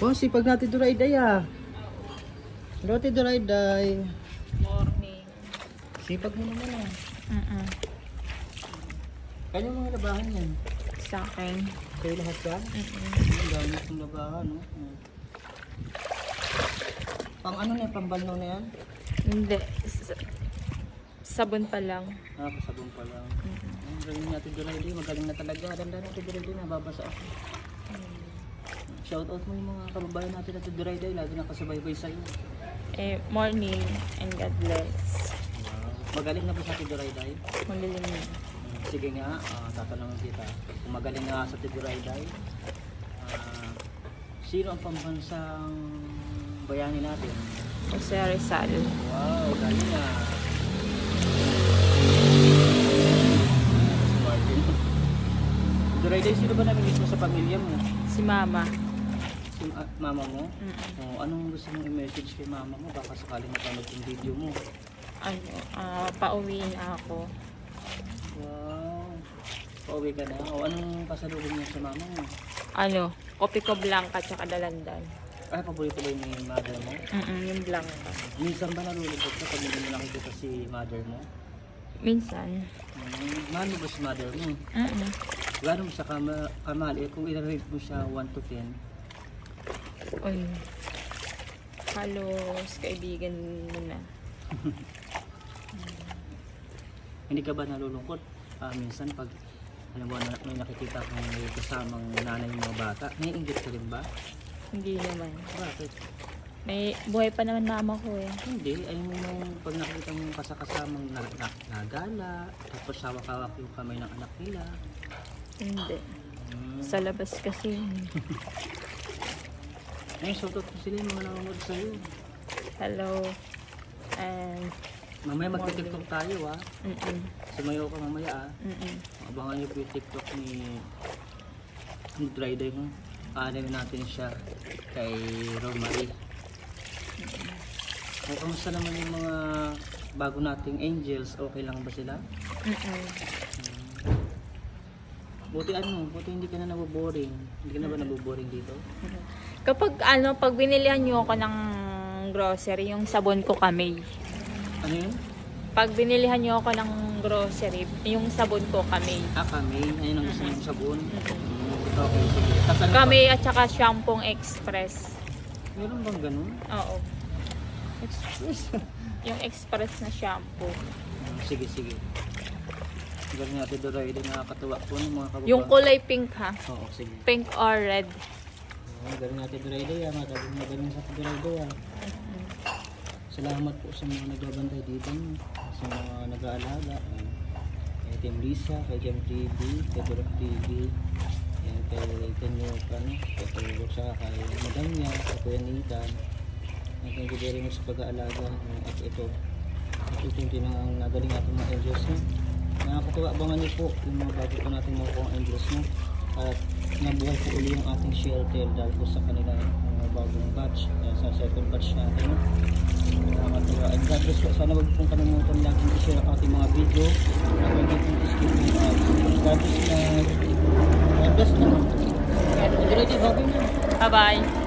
Oh, sipag natin Durayday ah. Rote Durayday. Morning. Sipag mo naman ah. Kanya mga labahan yan? Sa akin. Kayo lahat yan? Ang dami itong labahan, no? Pang ano na yan? Pambalnaw na yan? Hindi. Sabon pa lang. Ah, pasabon pa lang. Galing natin Durayday. Magaling na talaga. Ganda natin Durayday. Nababasa ako. Shoutout mo yung mga kababayan natin natin Durayday. Lagi nakasubaybay sa'yo. Morning and God bless. Wow. Magaling na ba sa Durayday? Magaling na. Sige nga, tatanungin kita. Kung magaling nga sa Durayday, sino ang pambansang bayani natin? Jose Rizal. Wow, galing nga. Durayday, sino ba namin mismo sa pamilya mo? Si Mama. Si mama mo? Anong gusto mong i-message kay mama mo? Baka sakaling mapanood yung video mo. Pauwiin ako. Wow. Pauwi ka na? O anong pasalubong mo sa mama mo? Kopi ko blanca tsaka dalandan. Ay, paborito ba yung mother mo? Yung blanca. Minsan ba nalulungkot ka pag hindi mo nakikita si mother mo? Minsan. Mahal mo ba si mother mo? Gano'n mo siya kamahal? Kung i-rate mo siya 1 to 10? Uy. Halos kaibigan mo na. Hindi ka ba nalulungkot? Minsan pag alam mo na may nakikita kang may kasamang nanay ng mga bata, naiinggit ka rin ba? Hindi naman. Bakit? May buhay pa naman mama ko eh. Hindi, ayun mo pag nakikita mo yung kasakasamang nagala, tapos hawak-hawak yung kamay ng anak nila. Hindi. Sa labas kasi. Ngayon, shoutout ko sila yung mga nanonood sa'yo. Hello. And mamaya magti-tiktok tayo ah. Sumayaw ka mamaya ah. Abangan niyo po yung tiktok ni Durayday mo. Aanin natin siya kay Romary. Kamusta naman yung mga bago nating angels? Okay lang ba sila? Buti hindi ka na naboboring. Hindi ka na ba naboboring dito? Kapag pag binilihan niyo ako ng grocery, yung sabon ko Kamay. Ano yun? Pag binilihan niyo ako ng grocery, yung sabon ko Kamay. Kamay. Ayun ang gusto yung sabon. Okay, sige. Kamay at saka shampoo Express. Meron bang ganun? Oo. Express? Yung Express na shampoo. Sige. Galing natin Durayday, nakakatuwa po ng mga kababayan. Yung kulay pink ha? Oo, sige. Pink or red. Galing natin Durayday ah. Magaling sa Durayday ah. Salamat po sa mga nagbabantay dito, sa mga nag-aalaga. Kay Team Lisa, kay Jam TV, kay Burok TV, kay Tenyo Kano, kay Tulog sa kay Madam niya, kay Kuya Nitan. Thank you very much sa pag-aalaga at ito. Ito yung ang nagaling natin mga angels mo. Nakakatuwa, abangan niyo po yung mga bago po natin makukuha ang angels mo. At nabuhay po uli yung ating shelter dahil po sa kanila mga bagong batch, sa second batch natin. Nakakatuwa. And God bless po. Sana wag pong kalimutan lang i-share ang ating mga video. Huwag pong i-skip yung ads. God bless na. God bless na. Bye-bye.